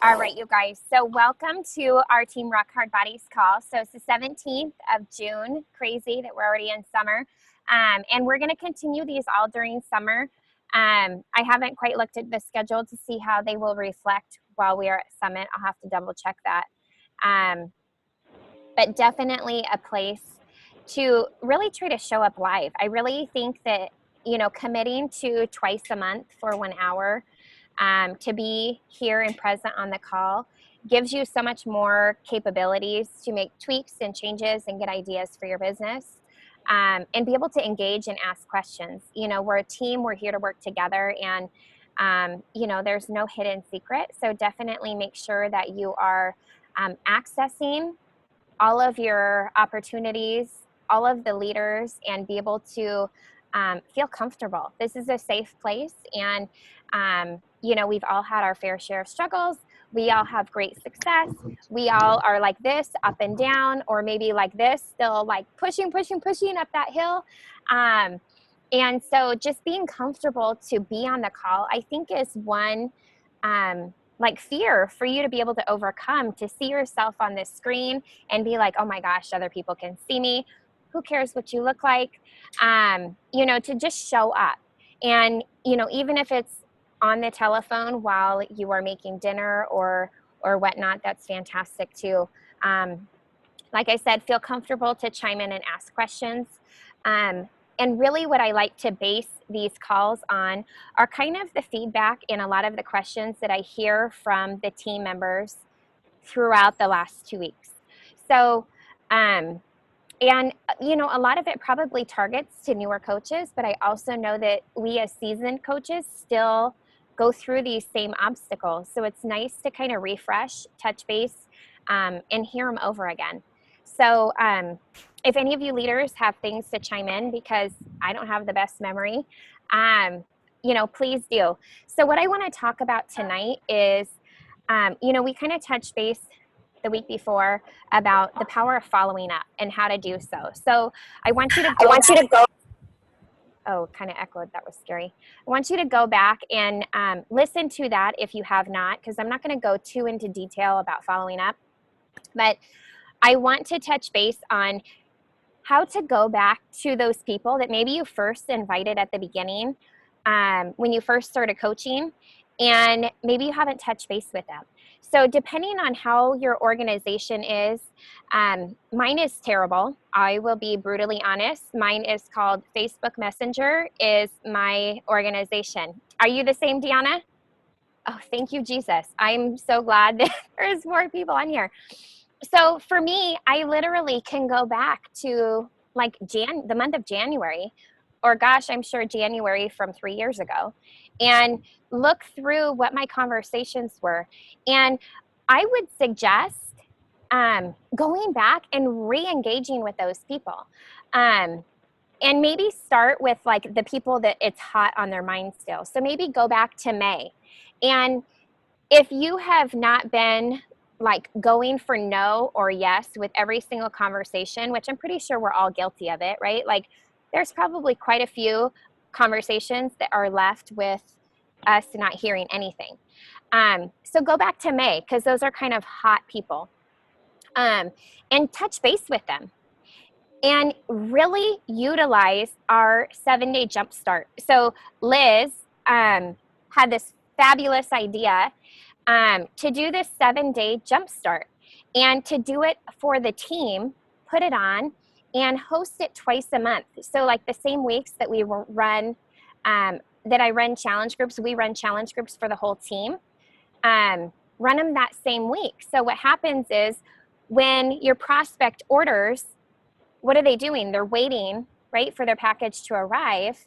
All right, you guys. So welcome to our Team Rock Hard Bodies call. So it's the 17th of June. Crazy that we're already in summer. And we're going to continue these all during summer. I haven't quite looked at the schedule to see how they will reflect while we are at Summit. I'll have to double check that. But definitely a place to really try to show up live. I really think that, committing to twice a month for 1 hour to be here and present on the call gives you so much more capabilities to make tweaks and changes and get ideas for your business, and be able to engage and ask questions. We're a team, we're here to work together, and there's no hidden secret. So definitely make sure that you are accessing all of your opportunities, all of the leaders, and be able to feel comfortable. This is a safe place, and we've all had our fair share of struggles. We all have great success. We all are like this, up and down, or maybe like this, still like pushing up that hill. And so just being comfortable to be on the call, I think, is one fear for you to be able to overcome, to see yourself on this screen and be like, oh my gosh, other people can see me. Who cares what you look like? To just show up. And, even if it's on the telephone while you are making dinner or whatnot, that's fantastic too. Like I said, feel comfortable to chime in and ask questions. And really what I like to base these calls on are kind of the feedback and a lot of the questions that I hear from the team members throughout the last 2 weeks. So, a lot of it probably targets to newer coaches, but I also know that we as seasoned coaches still go through these same obstacles. So it's nice to kind of refresh, touch base, and hear them over again. So if any of you leaders have things to chime in, because I don't have the best memory, please do. So what I want to talk about tonight is, we kind of touched base the week before about the power of following up and how to do so. So I want you to go. Oh, kind of echoed. That was scary. I want you to go back and listen to that if you have not, because I'm not going to go too into detail about following up. But I want to touch base on how to go back to those people that maybe you first invited at the beginning when you first started coaching, and maybe you haven't touched base with them. So depending on how your organization is, mine is terrible. I will be brutally honest. Mine is called Facebook Messenger is my organization. Are you the same, Deanna? Oh, thank you, Jesus. I'm so glad that there's more people on here. So for me, I literally can go back to like the month of January, or gosh, I'm sure January from 3 years ago, and look through what my conversations were. And I would suggest going back and re-engaging with those people. And maybe start with like the people that it's hot on their mind still. So maybe go back to May. And if you have not been like going for no or yes with every single conversation, which I'm pretty sure we're all guilty of it, right? Like there's probably quite a few conversations that are left with us not hearing anything. So go back to May, because those are kind of hot people, and touch base with them and really utilize our 7-day Jumpstart. So Liz had this fabulous idea to do this 7-day Jumpstart and to do it for the team, put it on and host it twice a month. So like the same weeks that we run, that I run challenge groups, we run challenge groups for the whole team, run them that same week. So what happens is when your prospect orders, what are they doing? They're waiting, right, for their package to arrive,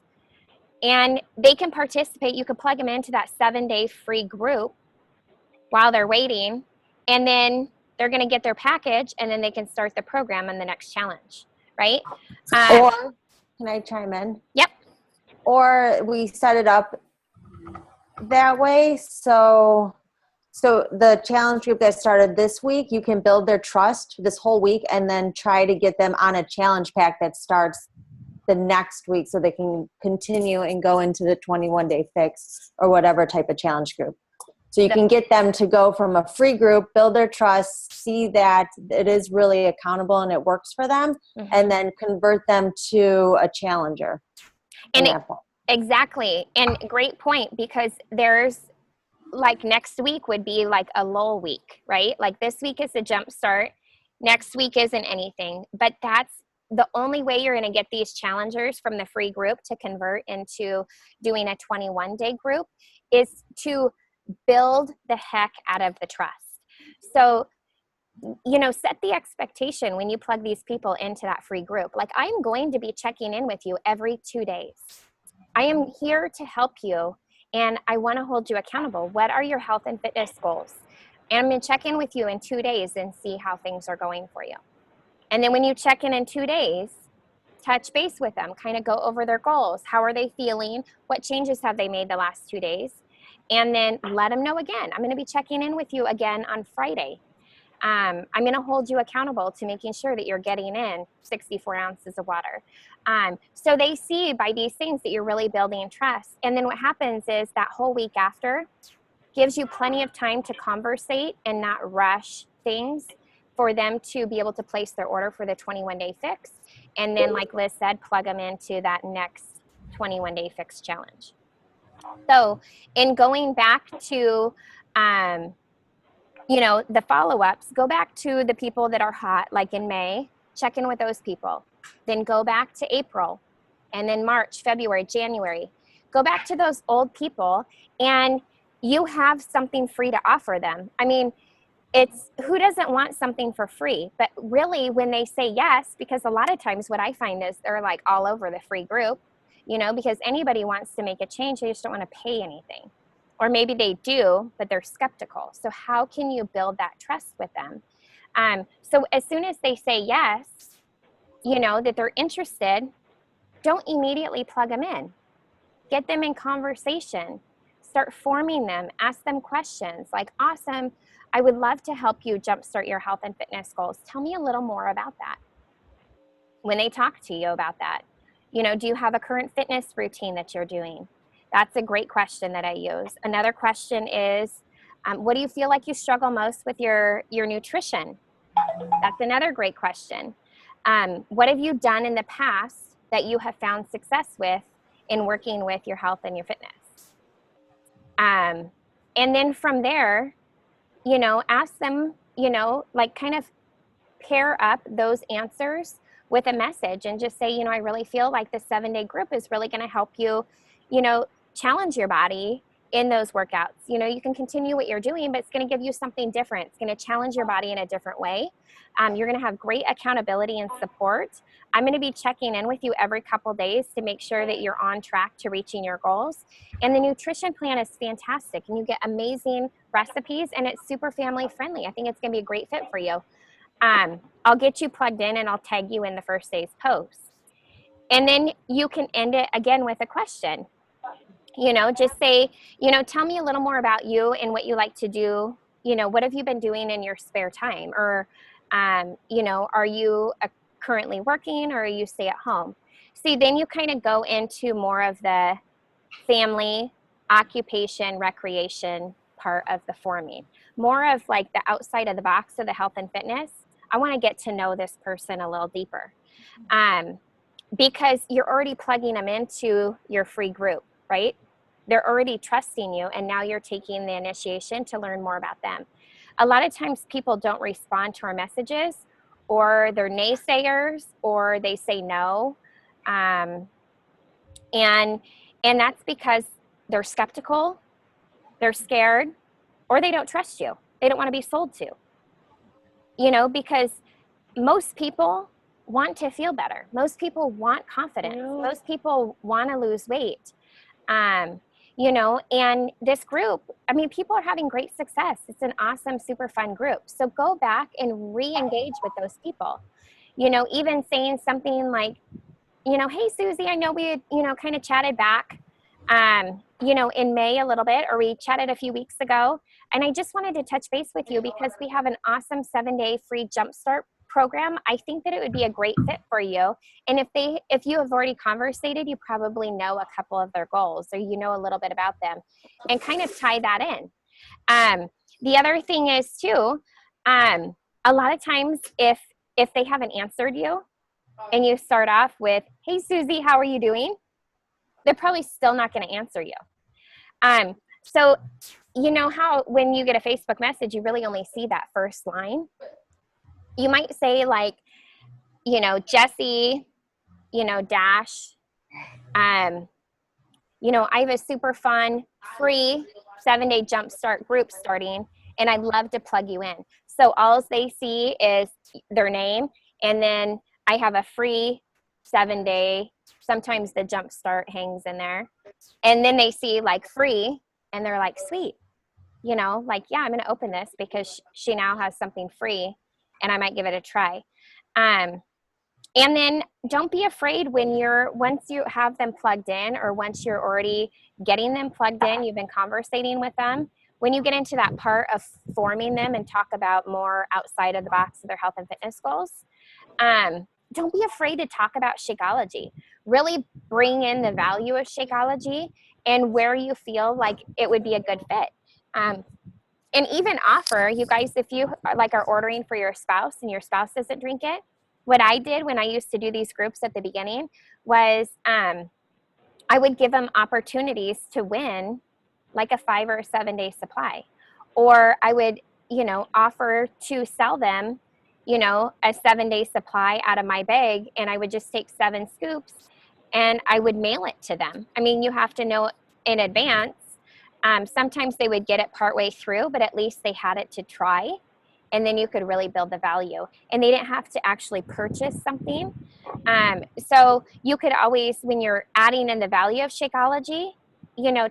and they can participate. You can plug them into that 7-day free group while they're waiting, and then they're going to get their package, and then they can start the program on the next challenge, right? Or can I chime in? Yep. Or we set it up that way. So the challenge group that started this week, you can build their trust this whole week and then try to get them on a challenge pack that starts the next week so they can continue and go into the 21-day fix or whatever type of challenge group. So you can get them to go from a free group, build their trust, see that it is really accountable and it works for them, and then convert them to a challenger. Exactly. And great point, because there's like next week would be like a lull week, right? Like this week is a jump start. Next week isn't anything, but that's the only way you're going to get these challengers from the free group to convert into doing a 21-day group is to build the heck out of the trust. So, set the expectation when you plug these people into that free group. Like, I'm going to be checking in with you every 2 days. I am here to help you, and I want to hold you accountable. What are your health and fitness goals? And I'm going to check in with you in 2 days and see how things are going for you. And then when you check in 2 days, touch base with them, kind of go over their goals. How are they feeling? What changes have they made the last 2 days? And then let them know again. I'm going to be checking in with you again on Friday. I'm going to hold you accountable to making sure that you're getting in 64 ounces of water. So they see by these things that you're really building trust. And then what happens is that whole week after gives you plenty of time to conversate and not rush things for them to be able to place their order for the 21-day fix. And then, like Liz said, plug them into that next 21-day fix challenge. So in going back to, the follow-ups, go back to the people that are hot, like in May, check in with those people. Then go back to April, and then March, February, January. Go back to those old people, and you have something free to offer them. I mean, it's who doesn't want something for free? But really, when they say yes, because a lot of times what I find is they're like all over the free group, because anybody wants to make a change, they just don't want to pay anything. Or maybe they do, but they're skeptical. So how can you build that trust with them? So as soon as they say yes, that they're interested, don't immediately plug them in. Get them in conversation. Start forming them. Ask them questions like, awesome, I would love to help you jumpstart your health and fitness goals. Tell me a little more about that. When they talk to you about that, do you have a current fitness routine that you're doing? That's a great question that I use. Another question is, what do you feel like you struggle most with your nutrition? That's another great question. What have you done in the past that you have found success with in working with your health and your fitness? And then from there, ask them, like kind of pair up those answers with a message and just say, I really feel like the 7-day group is really going to help you, challenge your body in those workouts. You can continue what you're doing, but it's going to give you something different. It's going to challenge your body in a different way. You're going to have great accountability and support. I'm going to be checking in with you every couple days to make sure that you're on track to reaching your goals. And the nutrition plan is fantastic, and you get amazing recipes, and it's super family friendly. I think it's going to be a great fit for you. I'll get you plugged in, and I'll tag you in the first day's post. And then you can end it again with a question. Just say, tell me a little more about you and what you like to do. What have you been doing in your spare time? Or, are you currently working, or are you stay at home? See, then you kind of go into more of the family, occupation, recreation part of the forming. More of like the outside of the box of the health and fitness. I want to get to know this person a little deeper. Because you're already plugging them into your free group, right? They're already trusting you, and now you're taking the initiation to learn more about them. A lot of times people don't respond to our messages, or they're naysayers, or they say no. And that's because they're skeptical, they're scared, or they don't trust you. They don't want to be sold to. Because most people want to feel better. Most people want confidence. Most people want to lose weight. And this group, people are having great success. It's an awesome, super fun group. So go back and re-engage with those people. Even saying something like, hey, Susie, I know we had, kind of chatted back, in May a little bit, or we chatted a few weeks ago. And I just wanted to touch base with you because we have an awesome 7-day free Jumpstart program. I think that it would be a great fit for you. And if you have already conversated, you probably know a couple of their goals, or a little bit about them, and kind of tie that in. The other thing is too, a lot of times if they haven't answered you and you start off with, "Hey Susie, how are you doing?" They're probably still not going to answer you. So you know how when you get a Facebook message, you really only see that first line. You might say like, Jesse, dash, I have a super fun free 7-day jumpstart group starting, and I'd love to plug you in. So all they see is their name, and then I have a free 7-day, sometimes the jumpstart hangs in there, and then they see like free, and they're like, sweet, like, yeah, I'm going to open this because she now has something free, and I might give it a try. And then don't be afraid once you have them plugged in, or once you're already getting them plugged in, you've been conversating with them. When you get into that part of forming them and talk about more outside of the box of their health and fitness goals, don't be afraid to talk about Shakeology. Really bring in the value of Shakeology and where you feel like it would be a good fit. And even offer, you guys, if you are ordering for your spouse and your spouse doesn't drink it, what I did when I used to do these groups at the beginning was I would give them opportunities to win like a 5 or a 7-day supply. Or I would, offer to sell them, a 7-day supply out of my bag, and I would just take 7 scoops and I would mail it to them. I mean, you have to know in advance. Sometimes they would get it partway through, but at least they had it to try. And then you could really build the value, and they didn't have to actually purchase something. So you could always, when you're adding in the value of Shakeology,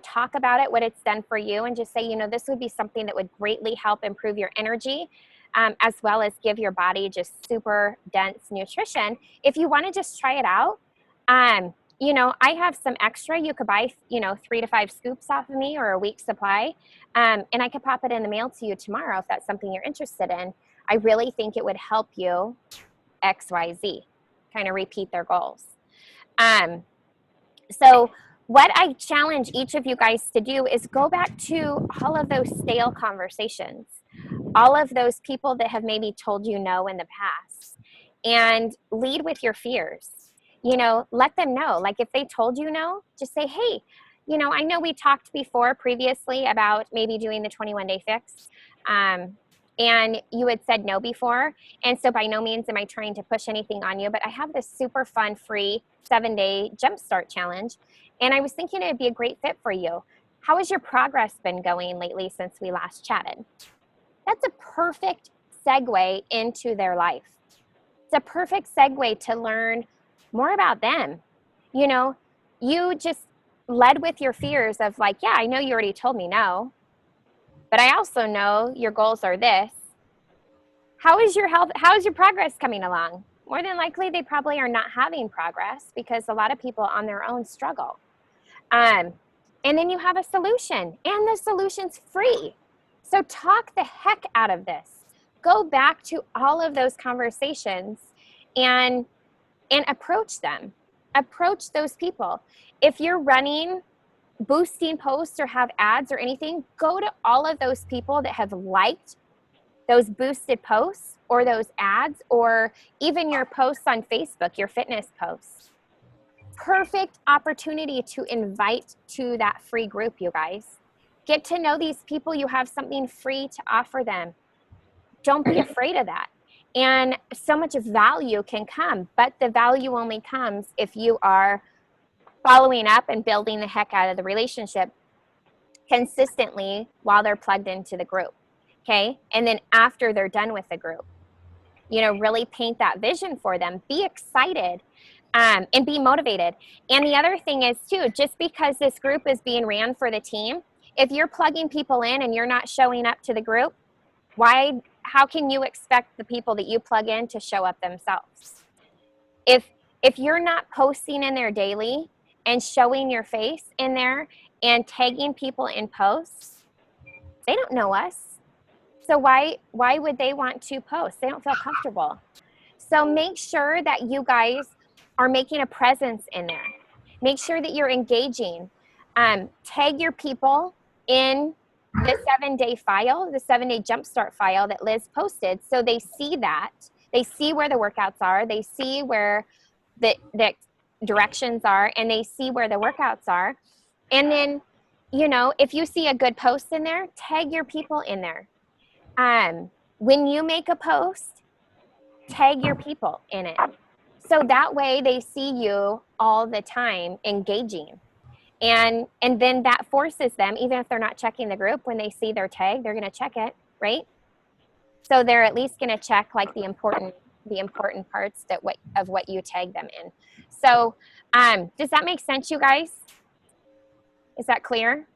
talk about it, what it's done for you, and just say, this would be something that would greatly help improve your energy, as well as give your body just super dense nutrition. If you want to just try it out, I have some extra. You could buy, 3 to 5 scoops off of me, or a week's supply. And I could pop it in the mail to you tomorrow if that's something you're interested in. I really think it would help you XYZ, kind of repeat their goals. So what I challenge each of you guys to do is go back to all of those stale conversations, all of those people that have maybe told you no in the past, and lead with your fears. Let them know. Like if they told you no, just say, hey, I know we talked previously about maybe doing the 21-day fix. And you had said no before. And so by no means am I trying to push anything on you, but I have this super fun free 7-day jumpstart challenge. And I was thinking it'd be a great fit for you. How has your progress been going lately since we last chatted? That's a perfect segue into their life. It's a perfect segue to learn more about them. You just led with your fears of like, yeah, I know you already told me no, but I also know your goals are this. How is your health? How is your progress coming along? More than likely, they probably are not having progress because a lot of people on their own struggle. And then you have a solution, and the solution's free. So talk the heck out of this. Go back to all of those conversations and approach them. Approach those people. If you're running boosting posts or have ads or anything, go to all of those people that have liked those boosted posts or those ads, or even your posts on Facebook, your fitness posts. Perfect opportunity to invite to that free group, you guys. Get to know these people. You have something free to offer them. Don't be afraid of that. And so much value can come, but the value only comes if you are following up and building the heck out of the relationship consistently while they're plugged into the group. Okay. And then after they're done with the group, really paint that vision for them. Be excited and be motivated. And the other thing is too, just because this group is being ran for the team, if you're plugging people in and you're not showing up to the group, how can you expect the people that you plug in to show up themselves? If you're not posting in there daily and showing your face in there and tagging people in posts, they don't know us. So why would they want to post? They don't feel comfortable. So make sure that you guys are making a presence in there. Make sure that you're engaging. Tag your people in the 7-day file, the 7-day Jumpstart file that Liz posted. So they see that. They see where the workouts are. They see where the directions are, and they see where the workouts are. And then, you know, if you see a good post in there, tag your people in there. When you make a post, tag your people in it. So that way they see you all the time engaging. And then that forces them, even if they're not checking the group, when they see their tag, they're going to check it, right? So they're at least going to check like the important parts of what you tag them in. So does that make sense, you guys? Is that clear?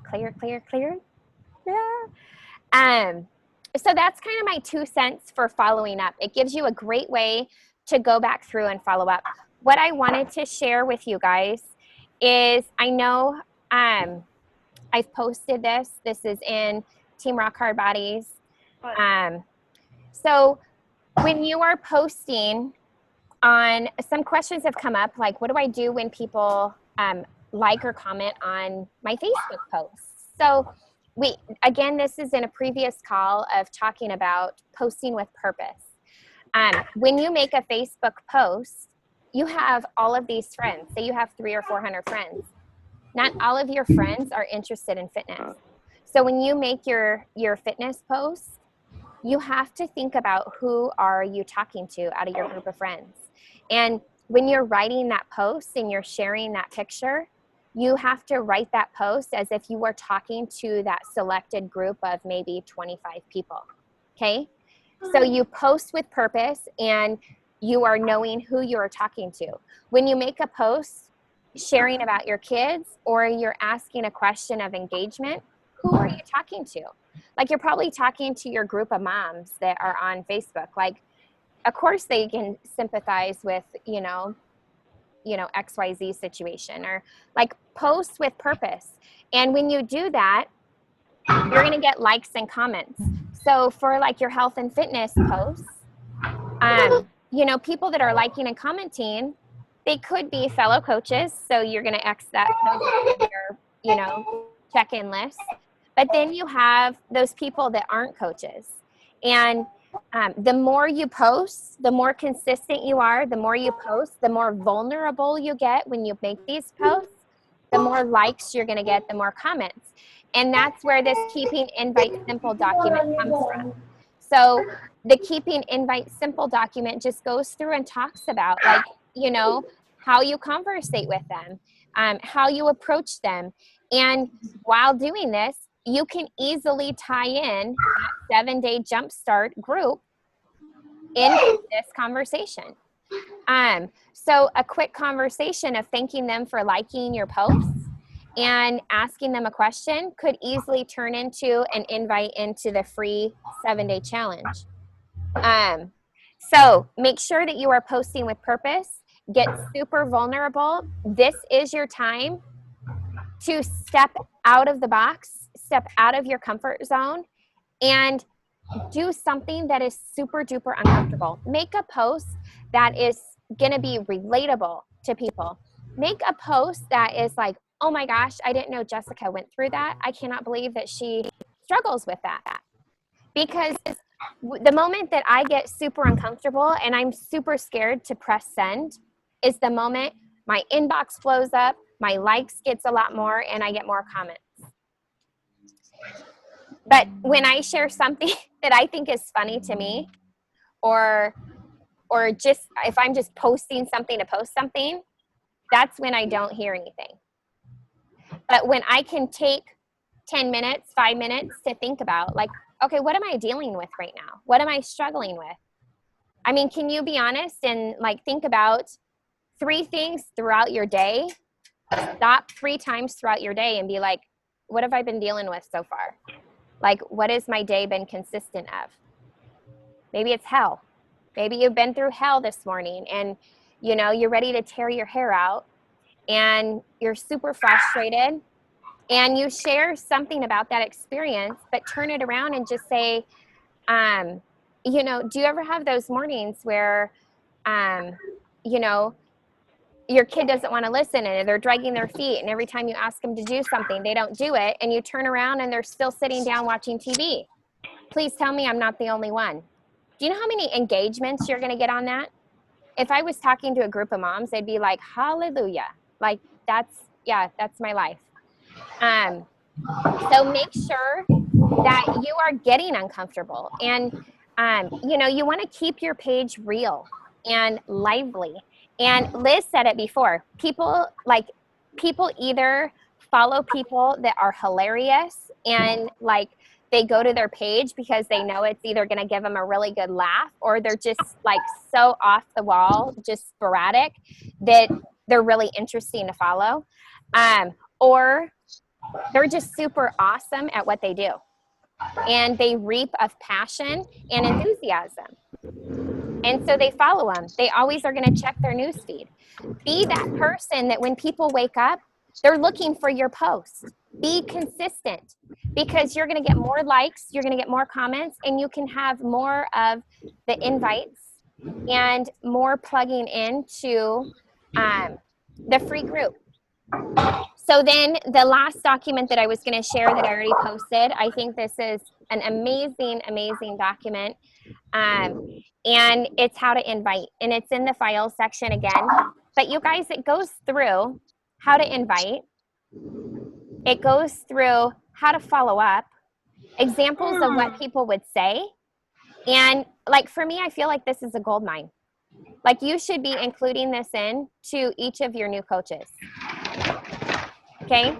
Clear? Yeah. So that's kind of my 2 cents for following up. It gives you a great way to go back through and follow up. What I wanted to share with you guys is, I know I've posted this. This is in Team Rock Hard Bodies. So when you are posting on, some questions have come up, like, what do I do when people like or comment on my Facebook posts? So again, this is in a previous call of talking about posting with purpose. When you make a Facebook post, you have all of these friends. Say you have 300 or 400 friends. Not all of your friends are interested in fitness. So when you make your fitness post, you have to think about who are you talking to out of your group of friends. And when you're writing that post and you're sharing that picture, you have to write that post as if you were talking to that selected group of maybe 25 people. Okay? So you post with purpose and you are knowing who you are talking to. When you make a post sharing about your kids or you're asking a question of engagement, who are you talking to? Like, you're probably talking to your group of moms that are on Facebook. Like, of course they can sympathize with, you know, XYZ situation, or like, post with purpose. And when you do that, you're going to get likes and comments. So for like your health and fitness posts, you know, people that are liking and commenting, they could be fellow coaches. So you're going to X that your, you know, check-in list. But then you have those people that aren't coaches. And the more you post, the more consistent you are, the more you post, the more vulnerable you get when you make these posts, the more likes you're going to get, the more comments. And that's where this Keeping Invite Simple document comes from. So the Keeping Invite Simple document just goes through and talks about, like, you know, how you conversate with them, how you approach them. And while doing this, you can easily tie in that 7-day Jumpstart group into this conversation. So a quick conversation of thanking them for liking your posts and asking them a question could easily turn into an invite into the free 7-day challenge. So make sure that you are posting with purpose. Get super vulnerable. This is your time to step out of the box, step out of your comfort zone, and do something that is super duper uncomfortable. Make a post that is going to be relatable to people. Make a post that is like, oh my gosh, I didn't know Jessica went through that. I cannot believe that she struggles with that. Because the moment that I get super uncomfortable and I'm super scared to press send is the moment my inbox flows up, my likes gets a lot more, and I get more comments. But when I share something that I think is funny to me, or just if I'm just posting something to post something, that's when I don't hear anything. But when I can take 10 minutes, 5 minutes to think about, like, okay, what am I dealing with right now? What am I struggling with? I mean, can you be honest and like think about 3 things throughout your day? Stop 3 times throughout your day and be like, what have I been dealing with so far? Like, what has my day been consistent of? Maybe it's hell. Maybe you've been through hell this morning and, you know, you're ready to tear your hair out and you're super frustrated, and you share something about that experience, but turn it around and just say, you know, do you ever have those mornings where, you know, your kid doesn't want to listen and they're dragging their feet, and every time you ask them to do something, they don't do it, and you turn around and they're still sitting down watching TV. Please tell me I'm not the only one. Do you know how many engagements you're going to get on that? If I was talking to a group of moms, they'd be like, hallelujah. Like that's my life. So make sure that you are getting uncomfortable, and you want to keep your page real and lively. And Liz said it before, people either follow people that are hilarious and like they go to their page because they know it's either going to give them a really good laugh, or they're just like so off the wall, just sporadic, that they're really interesting to follow, or they're just super awesome at what they do, and they reap of passion and enthusiasm. And so they follow them. They always are going to check their news feed. Be that person that when people wake up, they're looking for your post. Be consistent, because you're going to get more likes, you're going to get more comments, and you can have more of the invites and more plugging into the free group. So then the last document that I was going to share that I already posted, I think this is an amazing, amazing document. And it's how to invite. And it's in the files section again. But you guys, it goes through how to invite. It goes through how to follow up, examples of what people would say. And like for me, I feel like this is a gold mine. Like you should be including this in to each of your new coaches. Okay?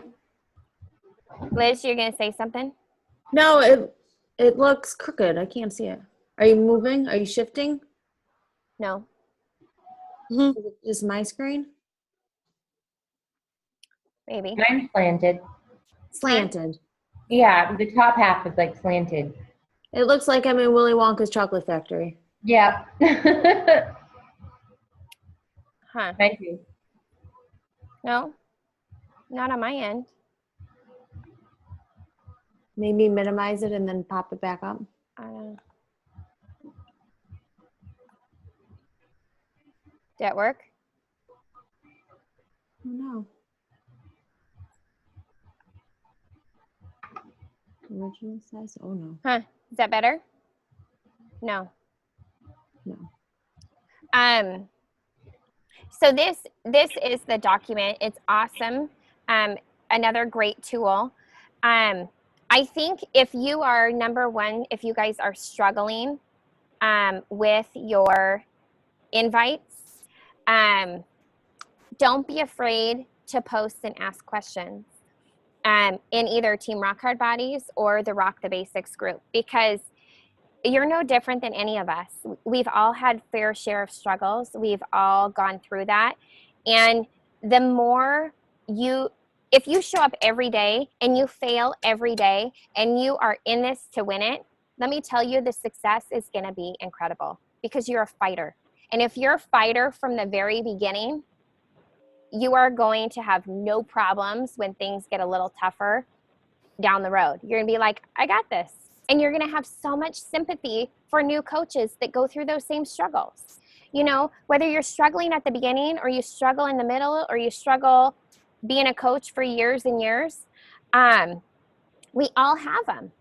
Liz, you're going to say something? No, it looks crooked. I can't see it. Are you moving? Are you shifting? No. Is it just my screen? Maybe. Mine's slanted. Slanted. Yeah, the top half is like slanted. It looks like I'm in Willy Wonka's chocolate factory. Yeah. Huh. Thank you. No, not on my end. Maybe minimize it and then pop it back up. Did that work? No. Original size? Oh no. Huh. Is that better? No. No. So this is the document. It's awesome. Another great tool. I think if you are if you guys are struggling with your invites, don't be afraid to post and ask questions in either Team Rock Hard Bodies or the Rock the Basics group, because you're no different than any of us. We've all had fair share of struggles. We've all gone through that. And the more if you show up every day and you fail every day and you are in this to win it, let me tell you, the success is going to be incredible, because you're a fighter. And if you're a fighter from the very beginning, you are going to have no problems when things get a little tougher down the road. You're going to be like, I got this. And you're going to have so much sympathy for new coaches that go through those same struggles. You know, whether you're struggling at the beginning or you struggle in the middle or you struggle being a coach for years and years, we all have them.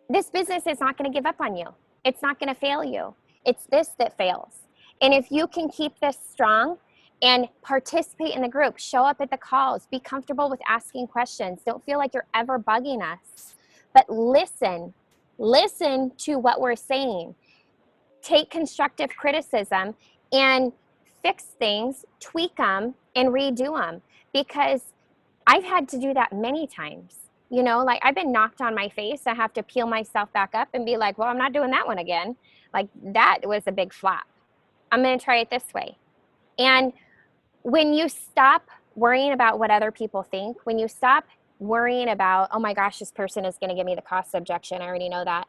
This business is not going to give up on you. It's not going to fail you. It's this that fails. And if you can keep this strong and participate in the group, show up at the calls, be comfortable with asking questions, don't feel like you're ever bugging us, but listen to what we're saying. Take constructive criticism and fix things, tweak them, and redo them, because I've had to do that many times. You know, like I've been knocked on my face. I have to peel myself back up and be like, well, I'm not doing that one again. Like that was a big flop. I'm going to try it this way. And when you stop worrying about what other people think, when you stop worrying about, oh my gosh, this person is going to give me the cost objection, I already know that.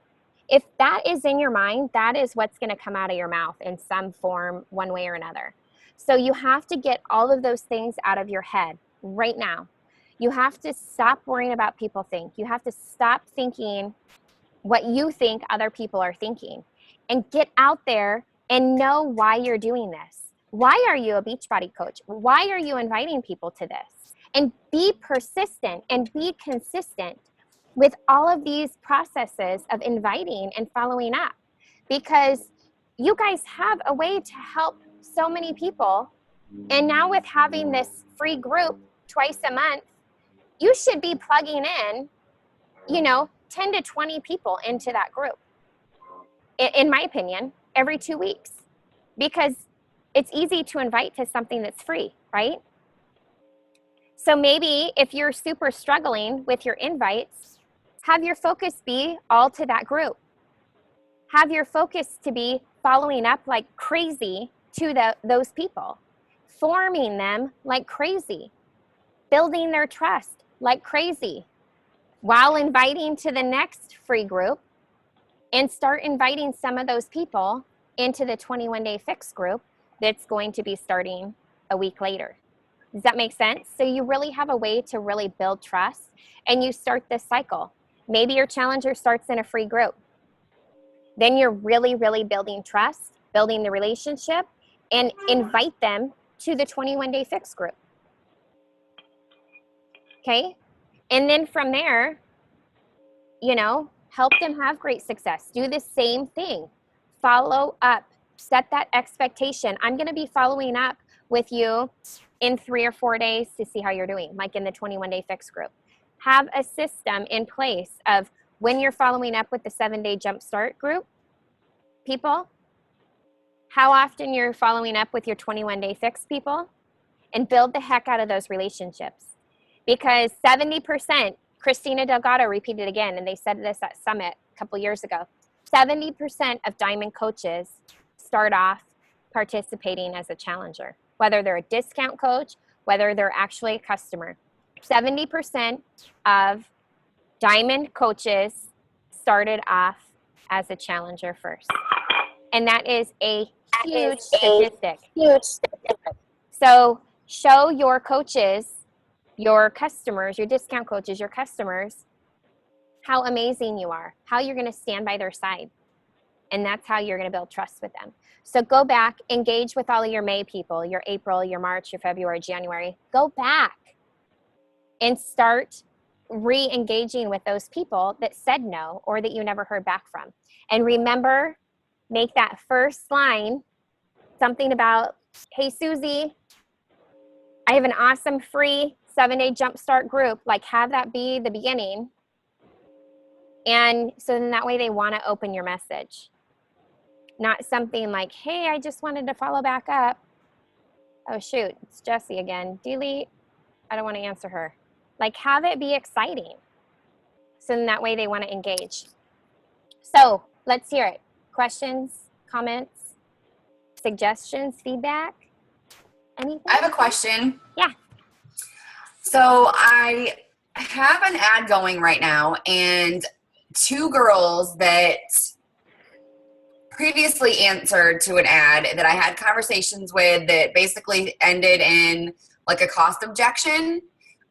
If that is in your mind, that is what's going to come out of your mouth in some form, one way or another. So you have to get all of those things out of your head right now. You have to stop worrying about people think. You have to stop thinking what you think other people are thinking, and get out there and know why you're doing this. Why are you a Beachbody coach? Why are you inviting people to this? And be persistent and be consistent with all of these processes of inviting and following up, because you guys have a way to help so many people. And now with having this free group twice a month, you should be plugging in, 10 to 20 people into that group, in my opinion, every 2 weeks, because it's easy to invite to something that's free, right? So maybe if you're super struggling with your invites, have your focus be all to that group. Have your focus to be following up like crazy to those people, forming them like crazy, building their trust like crazy, while inviting to the next free group, and start inviting some of those people into the 21-day fix group that's going to be starting a week later. Does that make sense? So you really have a way to really build trust, and you start this cycle. Maybe your challenger starts in a free group. Then you're really, really building trust, building the relationship, and invite them to the 21-day fix group. Okay? And then from there, help them have great success. Do the same thing. Follow up. Set that expectation. I'm going to be following up with you in 3 or 4 days to see how you're doing, like in the 21-day fix group. Have a system in place of when you're following up with the 7-day Jumpstart group people, how often you're following up with your 21-day fix people, and build the heck out of those relationships. Because 70%, Christina Delgado repeated again, and they said this at Summit a couple years ago, 70% of Diamond coaches start off participating as a challenger, whether they're a discount coach, whether they're actually a customer. 70% of Diamond coaches started off as a challenger first. And that is a huge statistic. So show your coaches, your customers, your discount coaches, your customers, how amazing you are, how you're going to stand by their side. And that's how you're going to build trust with them. So go back, engage with all of your May people, your April, your March, your February, January. Go back and start re-engaging with those people that said no or that you never heard back from. And remember, make that first line something about, hey, Susie, I have an awesome free 7-day Jumpstart group. Like, have that be the beginning. And so then that way they want to open your message. Not something like, hey, I just wanted to follow back up. Oh, shoot, it's Jessie again. Delete. I don't want to answer her. Like, have it be exciting. So then that way they want to engage. So let's hear it. Questions, comments, suggestions, feedback, anything? I have a question. Yeah. So I have an ad going right now, and 2 girls that previously answered to an ad that I had conversations with that basically ended in like a cost objection,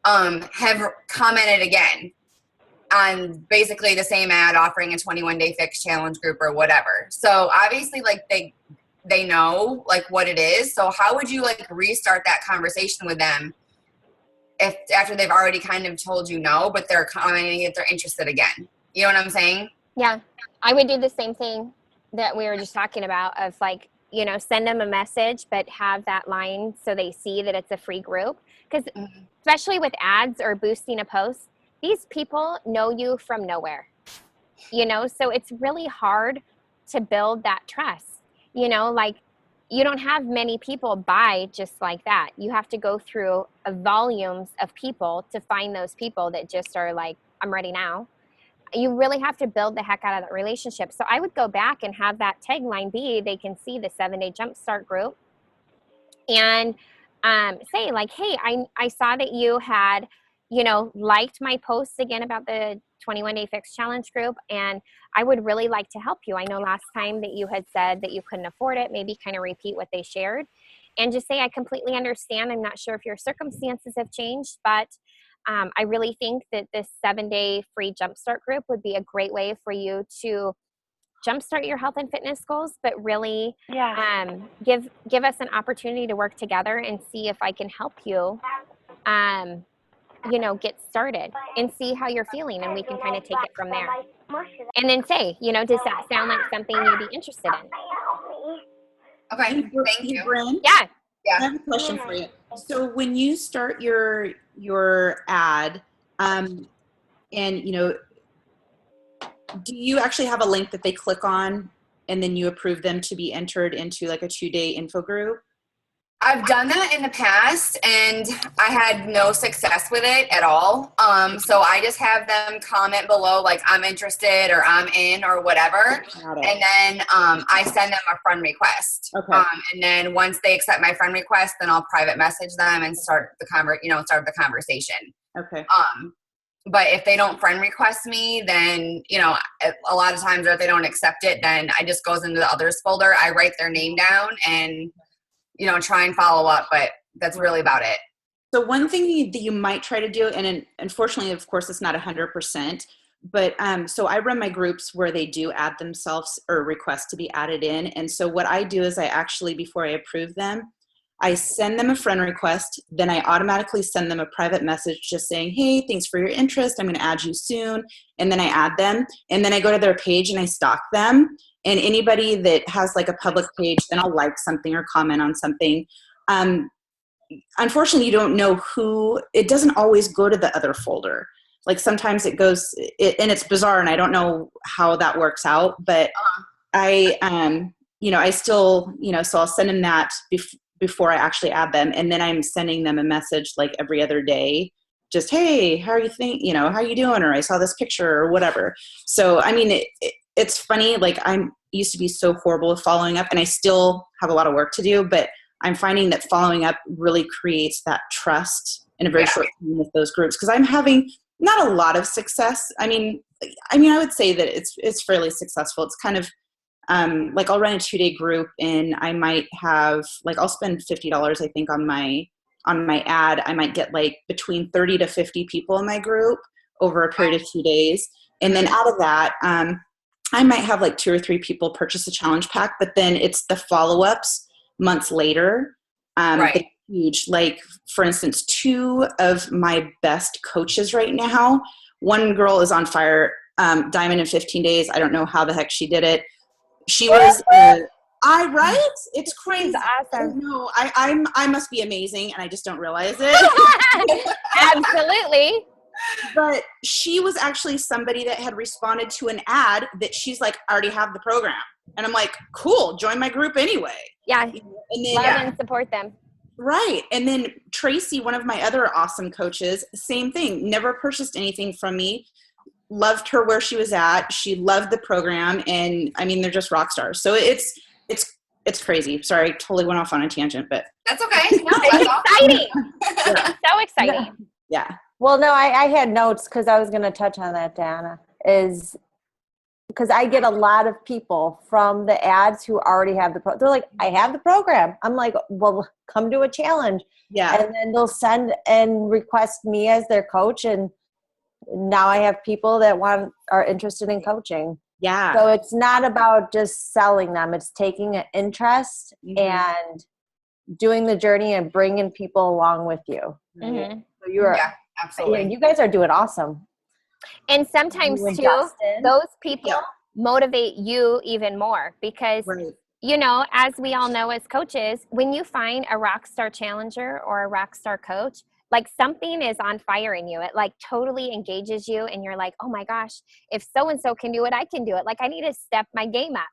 have commented again on basically the same ad offering a 21-day fix challenge group or whatever. So obviously like they know like what it is. So how would you like restart that conversation with them if after they've already kind of told you no, but they're commenting if they're interested again? You know what I'm saying? Yeah, I would do the same thing that we were just talking about of like, send them a message, but have that line so they see that it's a free group. Because especially with ads or boosting a post, these people know you from nowhere, so it's really hard to build that trust. Like you don't have many people buy just like that. You have to go through volumes of people to find those people that just are like, I'm ready now. You really have to build the heck out of that relationship. So I would go back and have that tagline be, they can see the 7-day Jumpstart group and say like, hey, I saw that you had, liked my posts again about the 21-day fix challenge group. And I would really like to help you. I know last time that you had said that you couldn't afford it, maybe kind of repeat what they shared and just say, I completely understand. I'm not sure if your circumstances have changed, but I really think that this 7-day free Jumpstart group would be a great way for you to jumpstart your health and fitness goals, but really Yeah. give us an opportunity to work together and see if I can help you, get started and see how you're feeling, and we can kind of take it from there. And then say, does that sound like something you'd be interested in? Okay, Hey, thank you. Bryn, Yeah. I have a question for you. So when you start your ad, and do you actually have a link that they click on and then you approve them to be entered into like a 2-day info group? I've done that in the past and I had no success with it at all. So I just have them comment below like I'm interested or I'm in or whatever. And then I send them a friend request. Okay. And then once they accept my friend request, then I'll private message them and start the conversation. Okay. But if they don't friend request me, then, a lot of times, or if they don't accept it, then I just goes into the others folder. I write their name down and, try and follow up, but that's really about it. So one thing that you might try to do, and unfortunately, of course, it's not 100%, but so I run my groups where they do add themselves or request to be added in. And so what I do is I actually, before I approve them, I send them a friend request, then I automatically send them a private message just saying, hey, thanks for your interest. I'm going to add you soon. And then I add them. And then I go to their page and I stalk them. And anybody that has like a public page, then I'll like something or comment on something. Unfortunately, you don't know who, it doesn't always go to the other folder. Like sometimes it goes, and it's bizarre and I don't know how that works out, but I still, so I'll send them that before I actually add them. And then I'm sending them a message like every other day, just, hey, how are you how you doing? Or I saw this picture or whatever. So, I mean, it's funny. Like I used to be so horrible with following up and I still have a lot of work to do, but I'm finding that following up really creates that trust in a very short time with those groups. Cause I'm having not a lot of success. I mean, I would say that it's fairly successful. It's kind of, like I'll run a 2-day group and I might have like, I'll spend $50, I think on my ad. I might get like between 30 to 50 people in my group over a period of 2 days. And then out of that, I might have like 2 or 3 people purchase a challenge pack, but then it's the follow-ups months later. Right. Huge. Like for instance, 2 of my best coaches right now, one girl is on fire, diamond in 15 days. I don't know how the heck she did it. She was, right? It's crazy. Awesome. No, I must be amazing and I just don't realize it. Absolutely. But she was actually somebody that had responded to an ad that she's like, I already have the program. And I'm like, cool, join my group anyway. Yeah. And then, love and support them. Right. And then Tracy, one of my other awesome coaches, same thing, never purchased anything from me. Loved her where she was at. She loved the program. And I mean, they're just rock stars. So it's crazy. Sorry, totally went off on a tangent, but that's okay. No, it's exciting. So exciting. Yeah. Well, no, I had notes because I was going to touch on that, Dana, is because I get a lot of people from the ads who already have they're like, I have the program. I'm like, well, come to a challenge. Yeah. And then they'll send and request me as their coach. And now I have people that are interested in coaching. Yeah. So it's not about just selling them. It's taking an interest and doing the journey and bringing people along with you. Mm-hmm. So you're, absolutely. You guys are doing awesome. And sometimes too, those people motivate you even more because, as we all know as coaches, when you find a rock star challenger or a rock star coach, like something is on fire in you. It like totally engages you and you're like, oh my gosh, if so-and-so can do it, I can do it. Like I need to step my game up.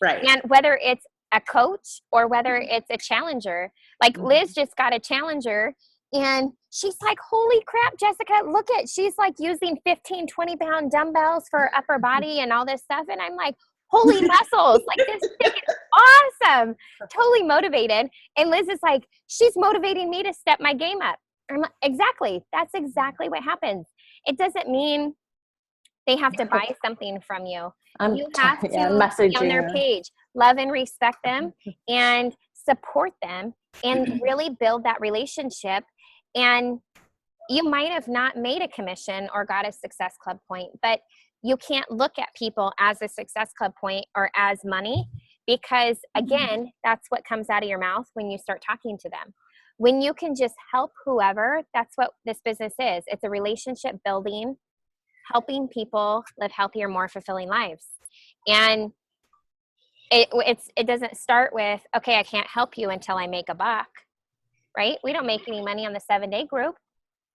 Right. And whether it's a coach or whether it's a challenger, like Liz just got a challenger and she's like, holy crap, Jessica, look she's like using 15, 20 pound dumbbells for upper body and all this stuff. And I'm like, holy muscles, like this thing is awesome. Totally motivated. And Liz is like, she's motivating me to step my game up. I'm like, exactly. That's exactly what happens. It doesn't mean they have to buy something from you. You have to be on their page, love and respect them and support them and really build that relationship. And you might have not made a commission or got a Success Club point, but you can't look at people as a Success Club point or as money, because again, that's what comes out of your mouth when you start talking to them. When you can just help whoever, that's what this business is. It's a relationship building, helping people live healthier, more fulfilling lives. And it doesn't start with, okay, I can't help you until I make a buck, right? We don't make any money on the 7-day group.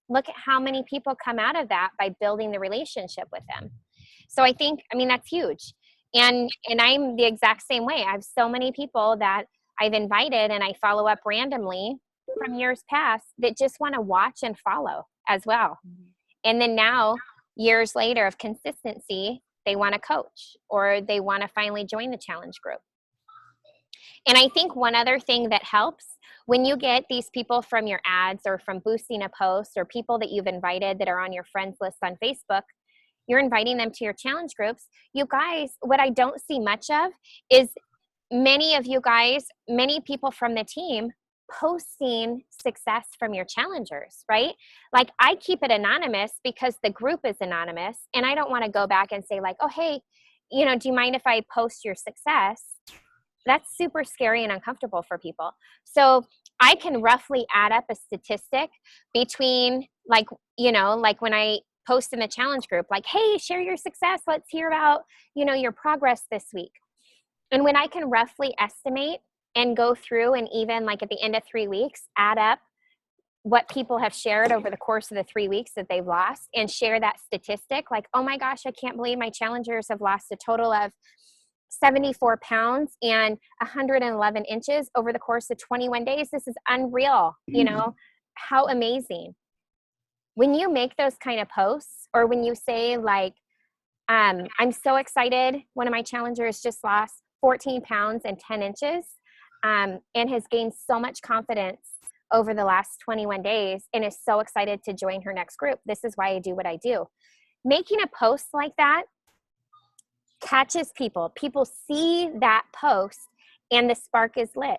Look at how many people come out of that by building the relationship with them. So I mean, that's huge. And I'm the exact same way. I have so many people that I've invited and I follow up randomly from years past that just want to watch and follow as well. And then now, years later of consistency, they want to coach or they want to finally join the challenge group. And I think one other thing that helps, when you get these people from your ads or from boosting a post or people that you've invited that are on your friends list on Facebook, you're inviting them to your challenge groups. You guys, what I don't see much of is many people from the team posting success from your challengers, right? Like, I keep it anonymous because the group is anonymous, and I don't want to go back and say like, oh, hey, do you mind if I post your success? That's super scary and uncomfortable for people. So I can roughly add up a statistic between like when I post in the challenge group, like, hey, share your success. Let's hear about, your progress this week. And when I can roughly estimate and go through and even like at the end of 3 weeks, add up what people have shared over the course of the 3 weeks that they've lost and share that statistic, like, oh my gosh, I can't believe my challengers have lost a total of 74 pounds and 111 inches over the course of 21 days. This is unreal. How amazing. When you make those kind of posts, or when you say like, I'm so excited, one of my challengers just lost 14 pounds and 10 inches and has gained so much confidence over the last 21 days and is so excited to join her next group. This is why I do what I do. Making a post like that catches people. People see that post and the spark is lit.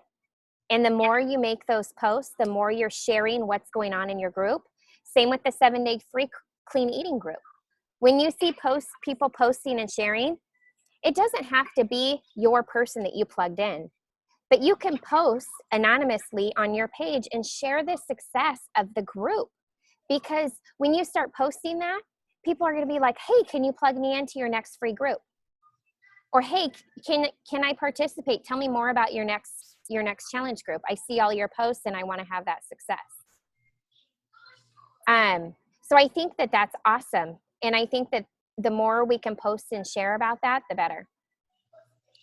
And the more you make those posts, the more you're sharing what's going on in your group. Same with the 7-day free clean eating group. When you see people posting and sharing, it doesn't have to be your person that you plugged in, but you can post anonymously on your page and share the success of the group. Because when you start posting that, people are going to be like, hey, can you plug me into your next free group? Or, hey, can I participate? Tell me more about your next challenge group. I see all your posts and I want to have that success. So I think that that's awesome. And I think that the more we can post and share about that, the better.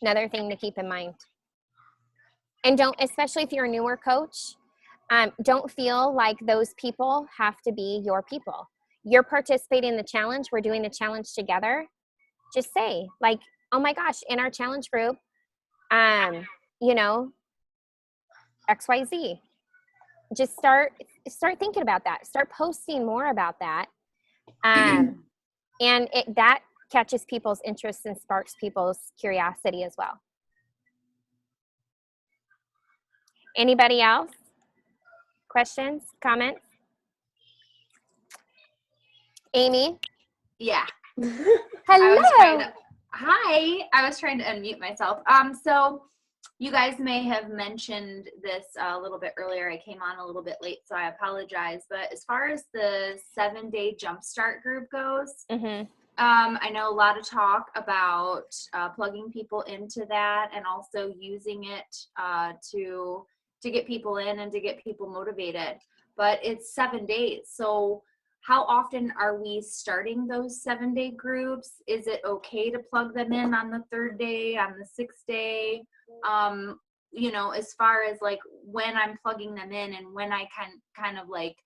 Another thing to keep in mind. And especially if you're a newer coach, don't feel like those people have to be your people. You're participating in the challenge. We're doing the challenge together. Just say like, oh my gosh, in our challenge group, XYZ. Just start thinking about that. Start posting more about that. And that catches people's interest and sparks people's curiosity as well. Anybody else? Questions, comments? Amy? Yeah. Hello. I was trying to unmute myself. So you guys may have mentioned this a little bit earlier. I came on a little bit late, so I apologize. But as far as the 7-day Jumpstart group goes, I know a lot of talk about plugging people into that and also using it to get people in and to get people motivated. But it's 7 days, so how often are we starting those 7-day groups? Is it okay to plug them in on the 3rd day, on the 6th day? As far as like when I'm plugging them in and when I can kind of like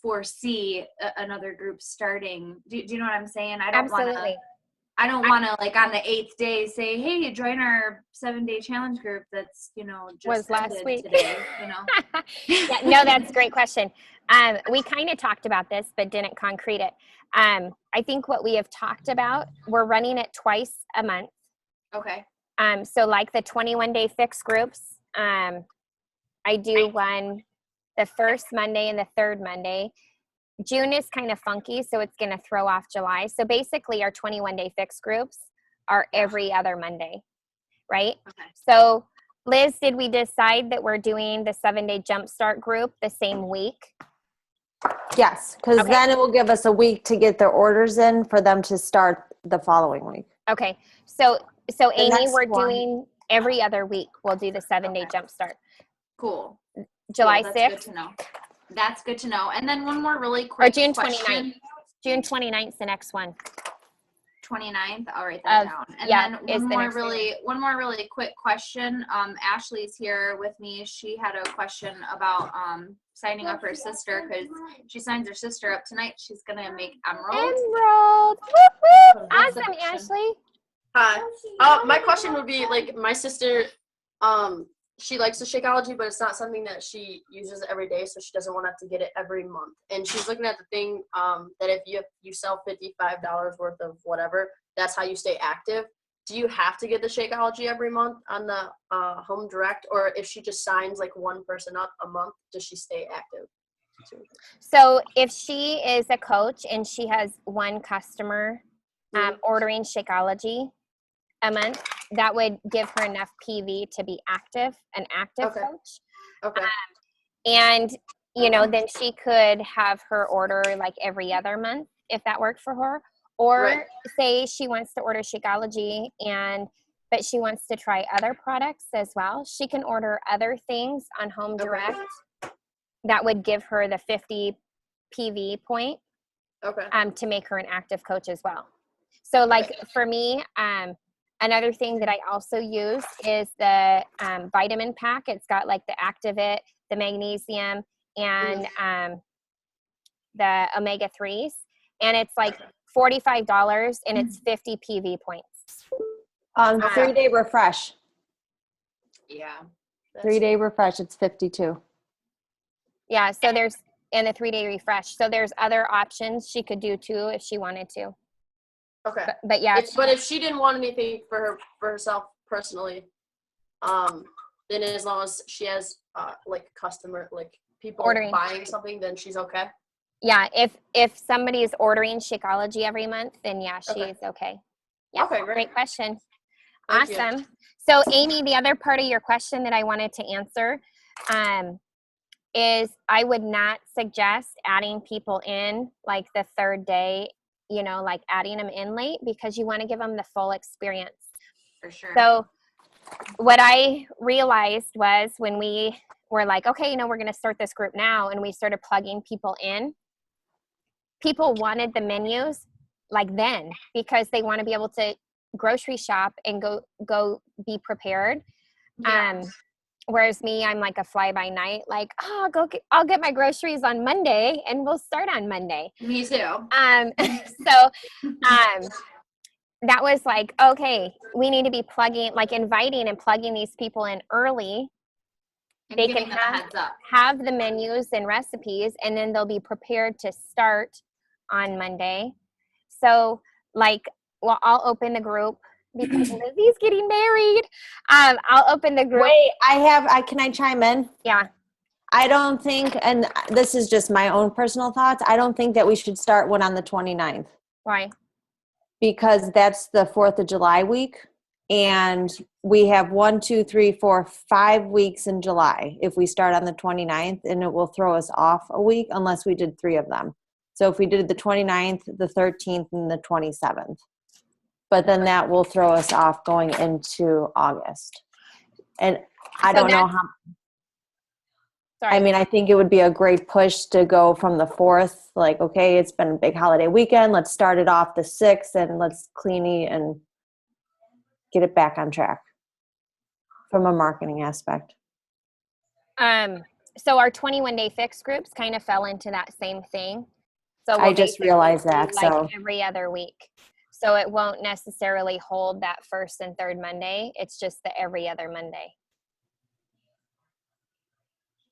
foresee another group starting. Do you know what I'm saying? I don't want to like on the 8th day say, hey, join our 7-day challenge group that's, just was last week today, Yeah, no, that's a great question. We kind of talked about this, but didn't concrete it. I think what we have talked about, we're running it twice a month. Okay. So like the 21-day fix groups, I do one the first Monday and the third Monday. June is kind of funky, so it's going to throw off July. So basically our 21-day fix groups are every other Monday, right? Okay. So Liz, did we decide that we're doing the 7-day Jumpstart group the same week? Yes, because Okay. then it will give us a week to get their orders in for them to start the following week. Okay. So Amy, next we're one. doing every other week. We'll do the 7-day Okay. Jumpstart. Cool. July Cool, 6th. That's good to know. That's good to know. And then one more really quick Or June question. 29th. June 29th is the next one. 29th. I'll write that down. And yeah, then is the next one more really quick question. Ashley's here with me. She had a question about signing up her sister because she signs her sister up tonight. She's gonna make emeralds. Emerald. Whoop, whoop. What's the Awesome, question? Ashley. Hi. My question would be like my sister, she likes the Shakeology, but it's not something that she uses every day, so she doesn't want to have to get it every month. And she's looking at the thing that if you sell $55 worth of whatever, that's how you stay active. Do you have to get the Shakeology every month on the home direct, or if she just signs like one person up a month, does she stay active? So if she is a coach and she has one customer ordering Shakeology a month, that would give her enough PV to be an active Okay. coach. Okay. And, you know, then she could have her order like every other month if that worked for her. Or Right. say she wants to order Shakeology but she wants to try other products as well. She can order other things on Home Direct that would give her the 50 PV point Okay. to make her an active coach as well. So like for me, another thing that I also use is the vitamin pack. It's got like the Activit, the magnesium, and the omega-3s. And it's like $45 and it's 50 PV points. 3-day refresh. Yeah. 3-day refresh, it's 52. Yeah, so there's, and the 3-day refresh. So there's other options she could do too if she wanted to. Okay. But yeah. But if she didn't want anything for herself personally, then as long as she has like customer, like people Ordering. buying something, then she's okay. Yeah, if somebody is ordering Shakeology every month, then yeah, she's okay. Yeah, Okay, great. question. Thank you. Awesome. So Amy, the other part of your question that I wanted to answer is I would not suggest adding people in like the third day, you know, like adding them in late because you want to give them the full experience. For sure. So what I realized was when we were like, okay, you know, we're going to start this group now, and we started plugging people in, people wanted the menus like then because they want to be able to grocery shop and go be prepared. Yeah. Whereas me, I'm like a fly by night, like, oh, I'll get my groceries on Monday and we'll start on Monday. Me too. So that was like, okay, we need to be inviting and plugging these people in early. And They giving can them a heads up. have the menus and recipes, and then they'll be prepared to start on Monday. So I'll open the group because Lizzie's getting married. I'll open the group. Wait, can I chime in? Yeah. I don't think, and this is just my own personal thoughts, I don't think that we should start one on the 29th Why? because that's the 4th of July week. And we have 5 weeks in July if we start on the 29th, and it will throw us off a week unless we did 3 of them. So if we did the 29th, the 13th, and the 27th. But then that will throw us off going into August. And I don't know how. Sorry. I mean, I think it would be a great push to go from the 4th, like, okay, it's been a big holiday weekend. Let's start it off the 6th and let's clean it and get it back on track from a marketing aspect. So our 21-day fix groups kind of fell into that same thing. So I just realized that. So every other week. So it won't necessarily hold that first and third Monday. It's just the every other Monday.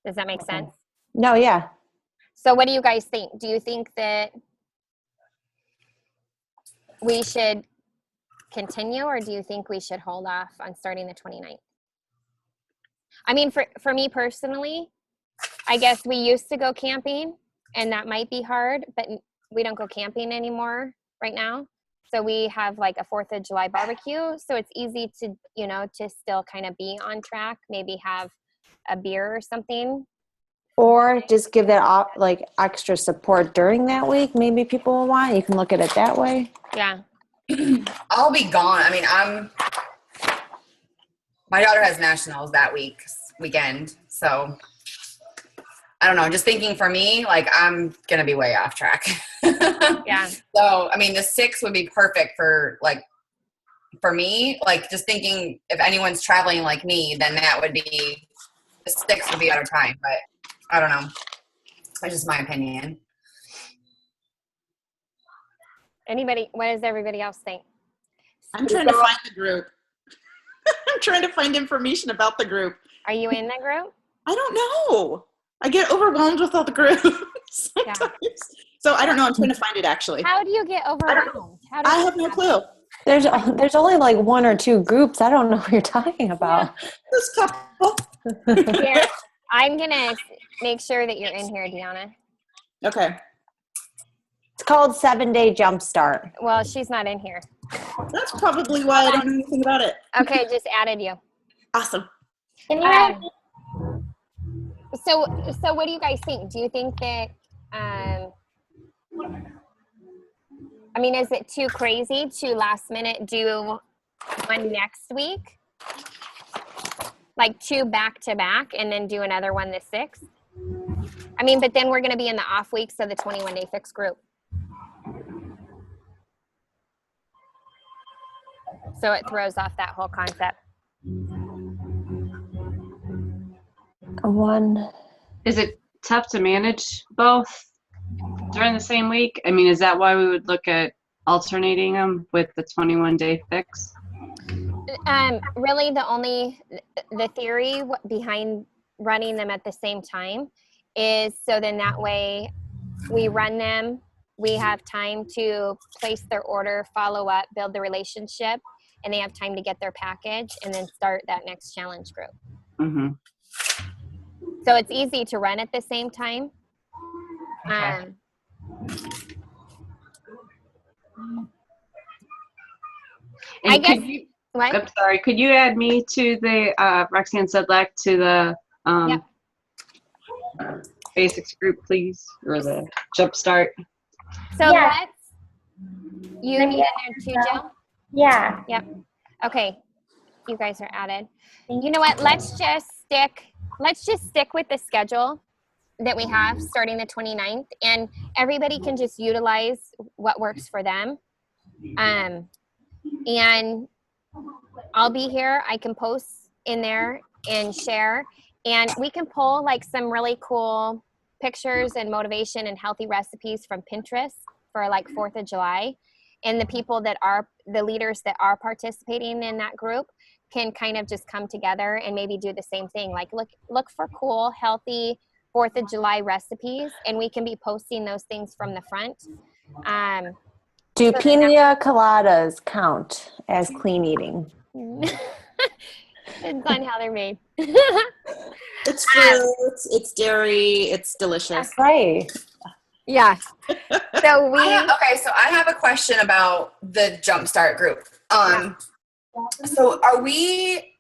Does that make sense? No, yeah. So what do you guys think? Do you think that we should continue, or do you think we should hold off on starting the 29th? I mean, for me personally, I guess we used to go camping and that might be hard, but we don't go camping anymore right now. So we have like a 4th of July barbecue. So it's easy to, to still kind of be on track, maybe have a beer or something. Or just give that like extra support during that week. Maybe people will want. You can look at it that way. Yeah. I'll be gone. I mean, my daughter has nationals that weekend. So I don't know. Just thinking for me, like I'm going to be way off track. Yeah. So, I mean, the 6th would be perfect for me, like just thinking if anyone's traveling like me, then the 6th would be out of time, but I don't know. That's just my opinion. What does everybody else think? I'm trying to find the group. I'm trying to find information about the group. Are you in the group? I don't know. I get overwhelmed with all the groups sometimes. Yeah. So I don't know. I'm trying to find it actually. How do you get overwhelmed? I have no clue. There's only like 1 or 2 groups. I don't know what you're talking about. Yeah, this couple. Here, I'm going to make sure that you're in here, Deanna. Okay. It's called 7-Day Jumpstart. Well, she's not in here. That's probably why I don't know anything about it. Okay, just added you. Awesome. So what do you guys think? Do you think that, I mean, is it too crazy to last minute do one next week? Like 2 back to back and then do another one the 6th? I mean, but then we're going to be in the off weeks of the 21-day fix group. So it throws off that whole concept. Is it tough to manage both during the same week? I mean, is that why we would look at alternating them with the 21-day fix? Really, the theory behind running them at the same time is so then that way we run them, we have time to place their order, follow up, build the relationship, and they have time to get their package and then start that next challenge group. Mm-hmm. So it's easy to run at the same time. Okay. I guess. What? I'm sorry. Could you add me to the Roxanne Sedlak to the Yep. basics group, please, or the Jumpstart? So Yeah. you need in there too, Jill? Yeah. Yep. Okay. You guys are added. You know what? Let's just stick with the schedule that we have starting the 29th, and everybody can just utilize what works for them. And I'll be here. I can post in there and share, and we can pull like some really cool pictures and motivation and healthy recipes from Pinterest for like 4th of July. And the people that are the leaders that are participating in that group can kind of just come together and maybe do the same thing. Like look for cool, healthy 4th of July recipes, and we can be posting those things from the front. Do pina coladas count as clean eating? Depends on how they're made. It's fruits, it's dairy, it's delicious. That's right. Yeah. So I have a question about the Jumpstart group. So are we,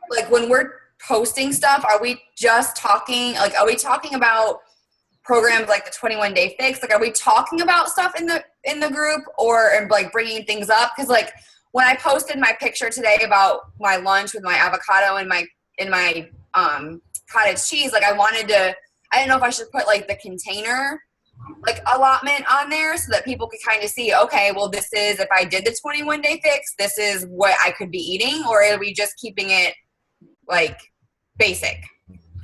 like, when we're posting stuff, are we just talking, like, are we talking about programs like the 21-day fix? Like, are we talking about stuff in the group, or like bringing things up? Because like when I posted my picture today about my lunch with my avocado and my cottage cheese, like I didn't know if I should put like the container like allotment on there so that people could kind of see, okay, well, this is, if I did the 21-day fix, this is what I could be eating, or are we just keeping it like basic?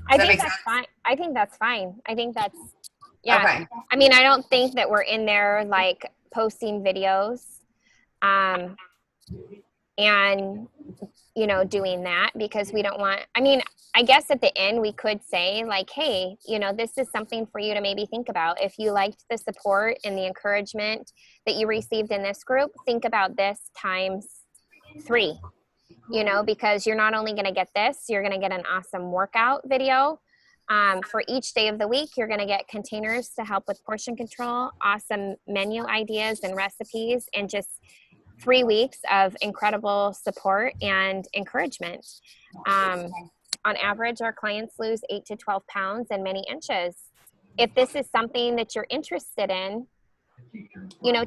I think that's fine. I think that's fine. I think that's, yeah. Okay. I mean, I don't think that we're in there like posting videos and, doing that, because we don't want, I mean, I guess at the end we could say like, hey, this is something for you to maybe think about. If you liked the support and the encouragement that you received in this group, think about this times 3, because you're not only going to get this, you're going to get an awesome workout video. For each day of the week, you're going to get containers to help with portion control, awesome menu ideas and recipes, and just 3 weeks of incredible support and encouragement. On average, our clients lose 8 to 12 pounds and many inches. If this is something that you're interested in,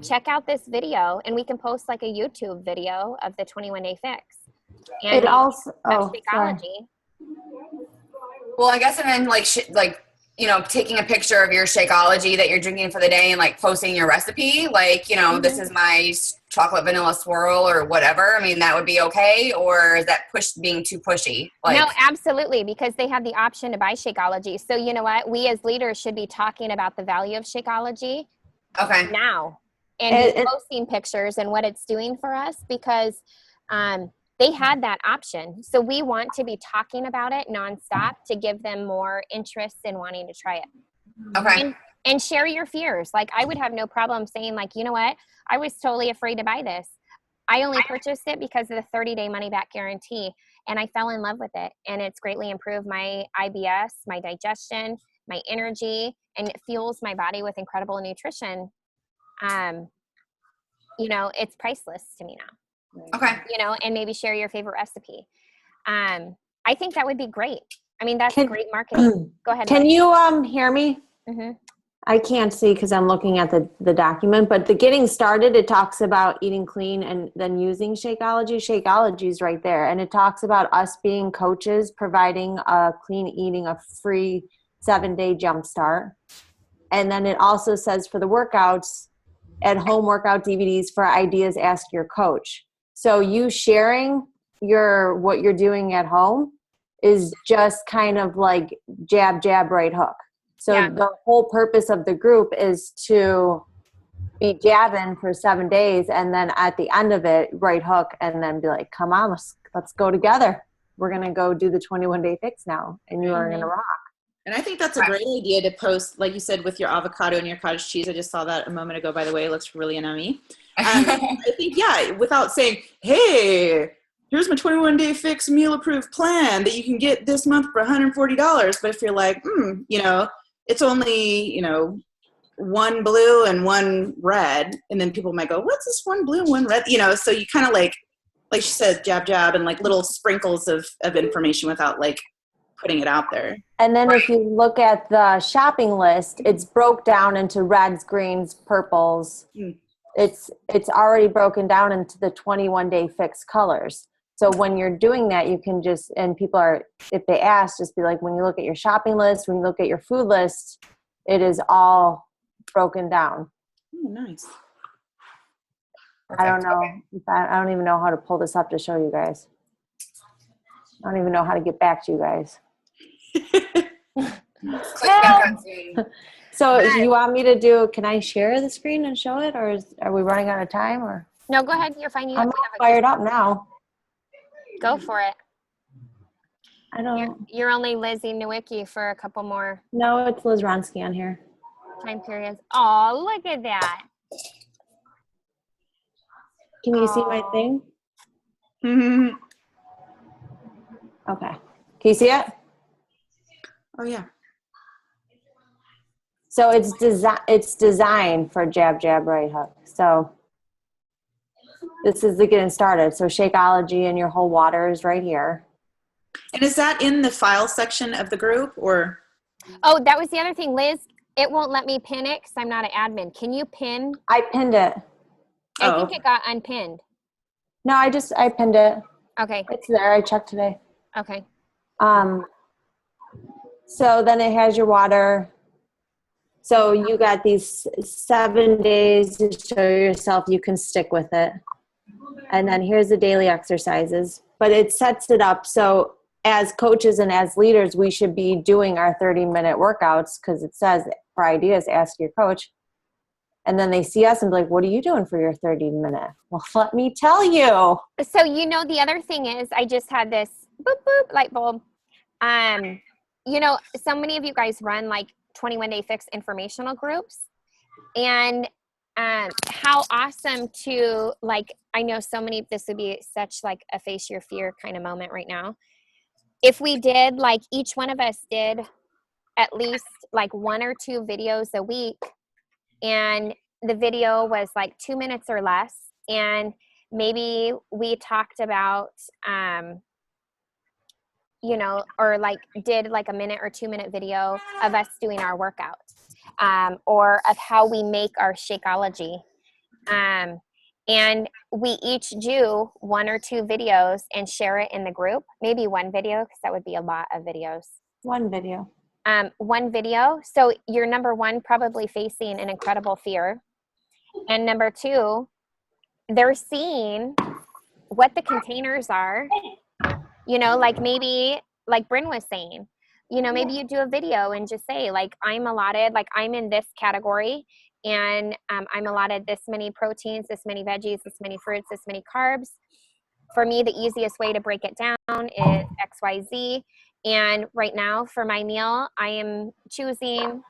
check out this video, and we can post like a YouTube video of the 21-day fix. And It also, Shakeology. Well, I guess, and then taking a picture of your Shakeology that you're drinking for the day and like posting your recipe, this is my chocolate vanilla swirl or whatever. I mean, that would be okay, or is that being too pushy? No, absolutely, because they have the option to buy Shakeology. So you know what? We as leaders should be talking about the value of Shakeology now and posting pictures and what it's doing for us, because they had that option. So we want to be talking about it nonstop to give them more interest in wanting to try it. Okay. And share your fears. Like, I would have no problem saying, like, you know what? I was totally afraid to buy this. I only purchased it because of the 30-day money-back guarantee, and I fell in love with it. And it's greatly improved my IBS, my digestion, my energy, and it fuels my body with incredible nutrition. It's priceless to me now. Okay. And maybe share your favorite recipe. I think that would be great. I mean, that's great marketing. Go ahead. Can you hear me? Mm-hmm. I can't see because I'm looking at the document, but the getting started, it talks about eating clean and then using Shakeology. Shakeology is right there. And it talks about us being coaches, providing clean eating, a free 7-day jumpstart. And then it also says for the workouts, at home workout DVDs for ideas, ask your coach. So you sharing what you're doing at home is just kind of like jab, jab, right hook. So the whole purpose of the group is to be jabbing for 7 days, and then at the end of it, right hook, and then be like, come on, let's go together. We're going to go do the 21-day fix now, and you are going to rock. And I think that's a great idea to post, like you said, with your avocado and your cottage cheese. I just saw that a moment ago, by the way. It looks really yummy. I think, without saying, hey, here's my 21-day fix meal approved plan that you can get this month for $140. But if you're like, it's only, one blue and one red. And then people might go, what's this one blue and one red? So you kind of like she said, jab, jab, and like little sprinkles of information without like putting it out there. And then if you look at the shopping list, it's broke down into reds, greens, purples. It's already broken down into the 21-day fix colors. So when you're doing that, you can just, and people are, if they ask, just be like, when you look at your shopping list, when you look at your food list, it is all broken down. Oh, nice. I don't know. I don't even know how to pull this up to show you guys. I don't even know how to get back to you guys. So do you want me to can I share the screen and show it, or are we running out of time? Or No, go ahead. You're fine. I'm fired up now. Go for it. I don't. You're only Lizzie Nowicki for a couple more. No, it's Liz Ronsky on here. Time periods. Oh, look at that. Can you see my thing? Mm-hmm. Okay. Can you see it? Oh yeah. So it's designed for jab, jab, right hook. So this is the getting started. So Shakeology and your whole water is right here. And is that in the file section of the group, or? Oh, that was the other thing, Liz. It won't let me pin it because I'm not an admin. Can you pin? I pinned it. I think it got unpinned. No, I pinned it. Okay. It's there. I checked today. Okay. So then it has your water. So you got these 7 days to show yourself you can stick with it. And then here's the daily exercises. But it sets it up so as coaches and as leaders, we should be doing our 30-minute workouts, because it says for ideas, ask your coach. And then they see us and be like, what are you doing for your 30-minute? Well, let me tell you. So, the other thing is I just had this boop, boop, light bulb. So many of you guys run like 21-day fix informational groups, and how awesome to, like, I know so many, this would be such like a face your fear kind of moment right now. If we did, like, each one of us did at least like 1 or 2 videos a week, and the video was like 2 minutes or less, and maybe we talked about you know, or like did like a 1 or 2 minute video of us doing our workout, or of how we make our Shakeology. And we each do 1 or 2 videos and share it in the group. Maybe 1 video, because that would be a lot of videos. 1 video. 1 video. So you're, number 1, probably facing an incredible fear. And number 2, they're seeing what the containers are. You know, like maybe, like Bryn was saying, you know, maybe you do a video and just say, like, I'm allotted, like, I'm in this category, and I'm allotted this many proteins, this many veggies, this many fruits, this many carbs. For me, the easiest way to break it down is XYZ. And right now, for my meal, I am choosing,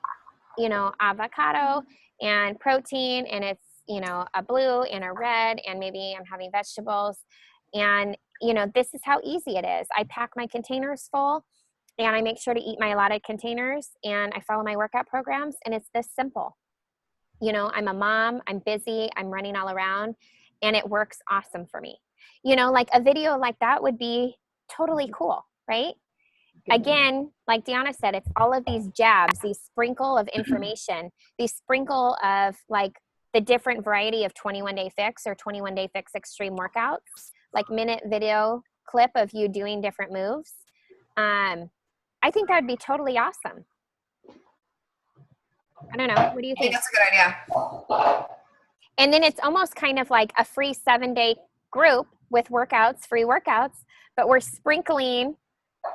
you know, avocado and protein, and it's, you know, a blue and a red, and maybe I'm having vegetables. And, you know, this is how easy it is. I pack my containers full, and I make sure to eat my allotted containers, and I follow my workout programs, and it's this simple. You know, I'm a mom, I'm busy, I'm running all around, and it works awesome for me. You know, like a video like that would be totally cool, right? Again, like Deanna said, it's all of these jabs, these sprinkle of information, these sprinkle of like the different variety of 21 Day Fix or 21 Day Fix Extreme workouts, like minute video clip of you doing different moves. I think that'd be totally awesome. I don't know. What do you I think think? that's a good idea. And then it's almost kind of like a free 7-day group with workouts, free workouts, but we're sprinkling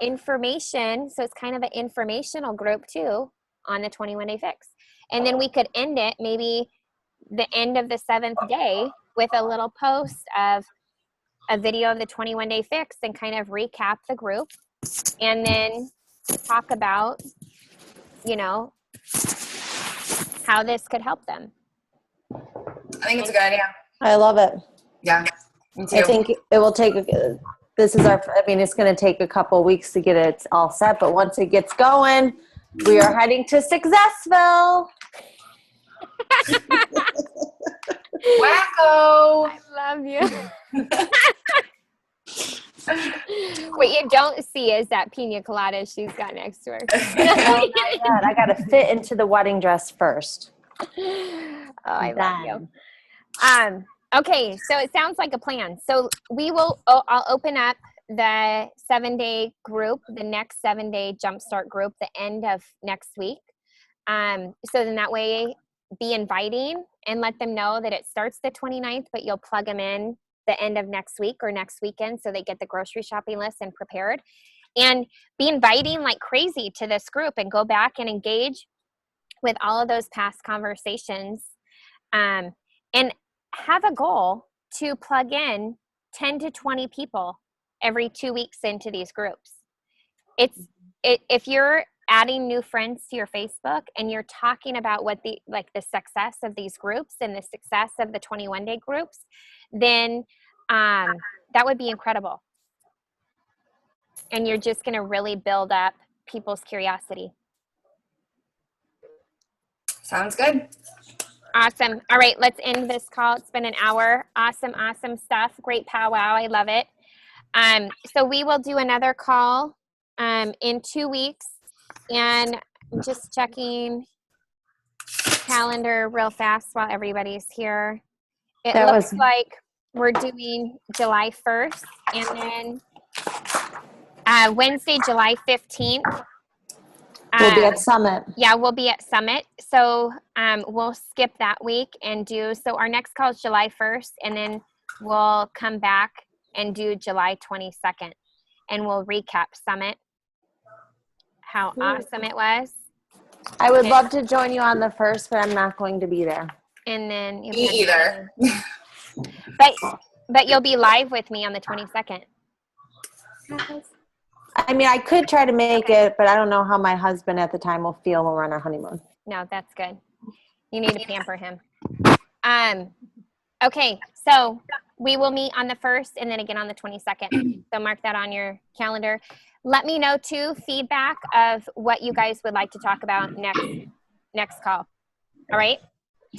information. So it's kind of an informational group too on the 21 Day Fix. And then we could end it maybe the end of the 7th day with a little post of a video of the 21 Day Fix and kind of recap the group, and then talk about, you know, how this could help them. I think it's a good idea. I love it. Yeah, me too. I think it will take, this is our, I mean, it's going to take a couple weeks to get it all set, but once it gets going, we are heading to Successville. Wacko. I love you. What you don't see is that pina colada she's got next to her. Oh my God, I got to fit into the wedding dress first. Oh, I love you. Okay, so it sounds like a plan. So we will, I'll open up the 7-day group, the next 7-day Jumpstart group, the end of next week. So then that way, be inviting and let them know that it starts the 29th, but you'll plug them in the end of next week or next weekend so they get the grocery shopping list and prepared. And be inviting like crazy to this group and go back and engage with all of those past conversations. And have a goal to plug in 10 to 20 people every 2 weeks into these groups. If you're adding new friends to your Facebook and you're talking about what the success of these groups and the success of the 21 day groups, then that would be incredible. And you're just going to really build up people's curiosity. Sounds good. Awesome. All right, let's end this call. It's been an hour. Awesome, awesome stuff. Great powwow. I love it. So we will do another call in 2 weeks. And I'm just checking calendar real fast while everybody's here. It looks like we're doing July 1st and then Wednesday, July 15th. We'll be at Summit. Yeah, we'll be at Summit. So we'll skip that week and do, so our next call is July 1st, and then we'll come back and do July 22nd. And we'll recap Summit, how awesome it was. I would love to join you on the 1st, but I'm not going to be there. And then Me either. But you'll be live with me on the 22nd. I mean, I could try to make it, but I don't know how my husband at the time will feel when we're on our honeymoon. No, that's good. You need to pamper him. Okay, so we will meet on the 1st and then again on the 22nd. So mark that on your calendar. Let me know too, feedback of what you guys would like to talk about next call. All right.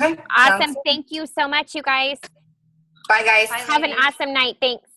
Okay. Awesome. Thank you so much, you guys. Bye, guys. Have an awesome night. Thanks.